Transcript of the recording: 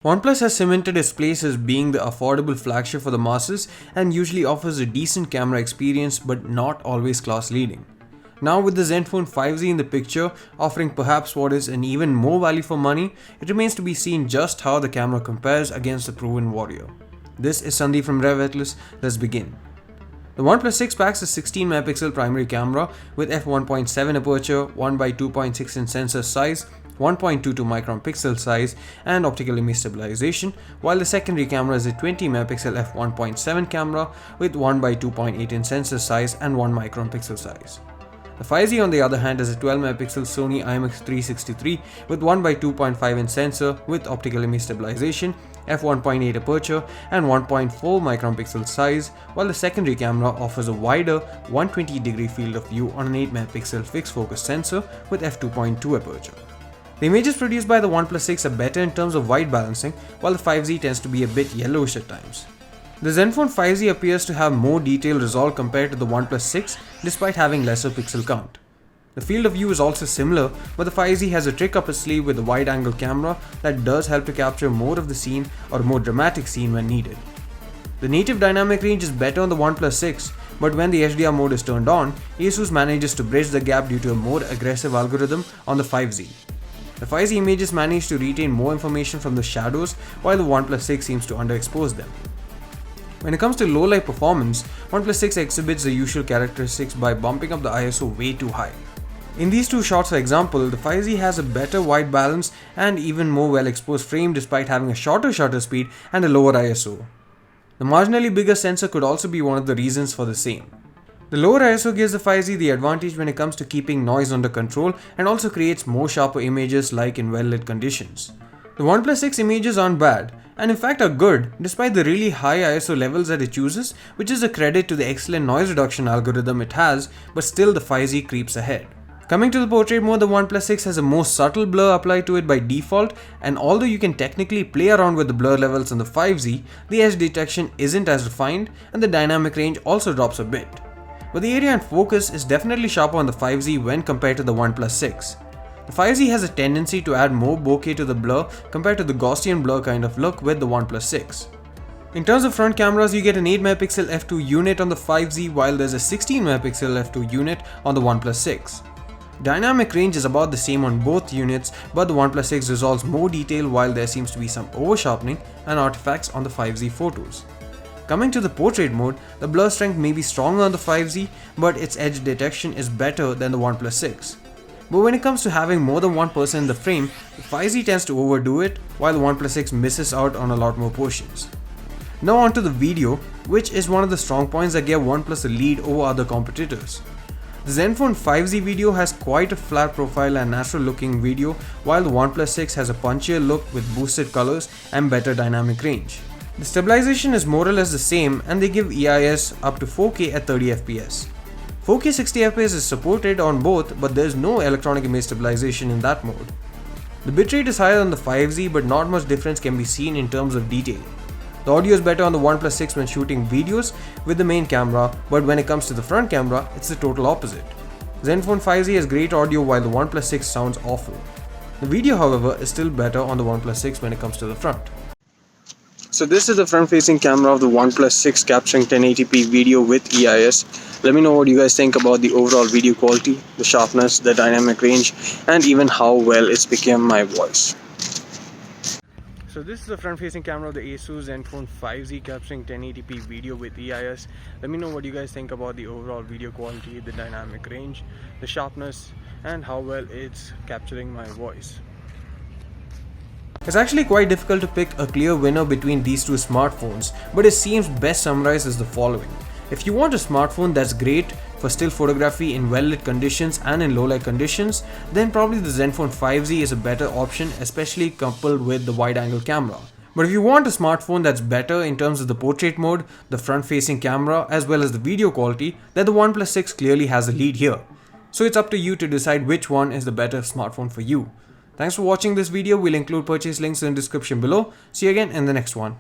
OnePlus has cemented its place as being the affordable flagship for the masses and usually offers a decent camera experience but not always class leading. Now with the Zenfone 5G in the picture, offering perhaps what is an even more value for money, it remains to be seen just how the camera compares against the proven warrior. This is Sandeep from RevAtlas. Let's begin. The OnePlus 6 packs a 16-megapixel primary camera with f1.7 aperture, 1x2.6 inch sensor size, 1.22 micron pixel size and optical image stabilization, while the secondary camera is a 20-megapixel f1.7 camera with 1x2.8 inch sensor size and 1 micron pixel size. The 5G on the other hand is a 12-megapixel Sony IMX363 with 1x2.5 inch sensor with optical image stabilization, f1.8 aperture and 1.4 micron pixel size, while the secondary camera offers a wider 120-degree field of view on an 8-megapixel fixed focus sensor with f2.2 aperture. The images produced by the OnePlus 6 are better in terms of white balancing, while the 5G tends to be a bit yellowish at times. The Zenfone 5G appears to have more detailed resolve compared to the OnePlus 6 despite having lesser pixel count. The field of view is also similar, but the 5G has a trick up its sleeve with a wide-angle camera that does help to capture more of the scene or a more dramatic scene when needed. The native dynamic range is better on the OnePlus 6, but when the HDR mode is turned on, ASUS manages to bridge the gap due to a more aggressive algorithm on the 5G. The 5G images manage to retain more information from the shadows, while the OnePlus 6 seems to underexpose them. When it comes to low light performance, OnePlus 6 exhibits the usual characteristics by bumping up the ISO way too high. In these two shots for example, the 5G has a better white balance and even more well exposed frame despite having a shorter shutter speed and a lower ISO. The marginally bigger sensor could also be one of the reasons for the same. The lower ISO gives the 5G the advantage when it comes to keeping noise under control and also creates more sharper images like in well-lit conditions. The OnePlus 6 images aren't bad, and in fact are good despite the really high ISO levels that it chooses, which is a credit to the excellent noise reduction algorithm it has, but still the 5G creeps ahead. Coming to the portrait mode, the OnePlus 6 has a more subtle blur applied to it by default, and although you can technically play around with the blur levels on the 5G, the edge detection isn't as refined and the dynamic range also drops a bit. But the area and focus is definitely sharper on the 5G when compared to the OnePlus 6. The 5G has a tendency to add more bokeh to the blur compared to the Gaussian blur kind of look with the OnePlus 6. In terms of front cameras, you get an 8-megapixel f2 unit on the 5G while there's a 16-megapixel f2 unit on the OnePlus 6. Dynamic range is about the same on both units, but the OnePlus 6 resolves more detail while there seems to be some over-sharpening and artifacts on the 5G photos. Coming to the portrait mode, the blur strength may be stronger on the 5G, but its edge detection is better than the OnePlus 6. But when it comes to having more than one person in the frame, the 5G tends to overdo it, while the OnePlus 6 misses out on a lot more portions. Now onto the video, which is one of the strong points that give OnePlus a lead over other competitors. The Zenfone 5G video has quite a flat profile and natural looking video, while the OnePlus 6 has a punchier look with boosted colors and better dynamic range. The stabilization is more or less the same and they give EIS up to 4K at 30fps. 4K 60fps is supported on both, but there is no electronic image stabilization in that mode. The bitrate is higher on the 5G, but not much difference can be seen in terms of detail. The audio is better on the OnePlus 6 when shooting videos with the main camera, but when it comes to the front camera, it's the total opposite. Zenfone 5G has great audio while the OnePlus 6 sounds awful. The video, however, is still better on the OnePlus 6 when it comes to the front. So this is the front-facing camera of the OnePlus 6 capturing 1080p video with EIS. Let me know what you guys think about the overall video quality, the sharpness, the dynamic range, and even how well it's become my voice. So this is the front-facing camera of the ASUS Zenfone 5G capturing 1080p video with EIS. Let me know what you guys think about the overall video quality, the dynamic range, the sharpness, and how well it's capturing my voice. It's actually quite difficult to pick a clear winner between these two smartphones, but it seems best summarized as the following. If you want a smartphone that's great for still photography in well-lit conditions and in low-light conditions, then probably the Zenfone 5G is a better option, especially coupled with the wide-angle camera. But if you want a smartphone that's better in terms of the portrait mode, the front-facing camera, as well as the video quality, then the OnePlus 6 clearly has a lead here. So it's up to you to decide which one is the better smartphone for you. Thanks for watching this video. We'll include purchase links in the description below. See you again in the next one.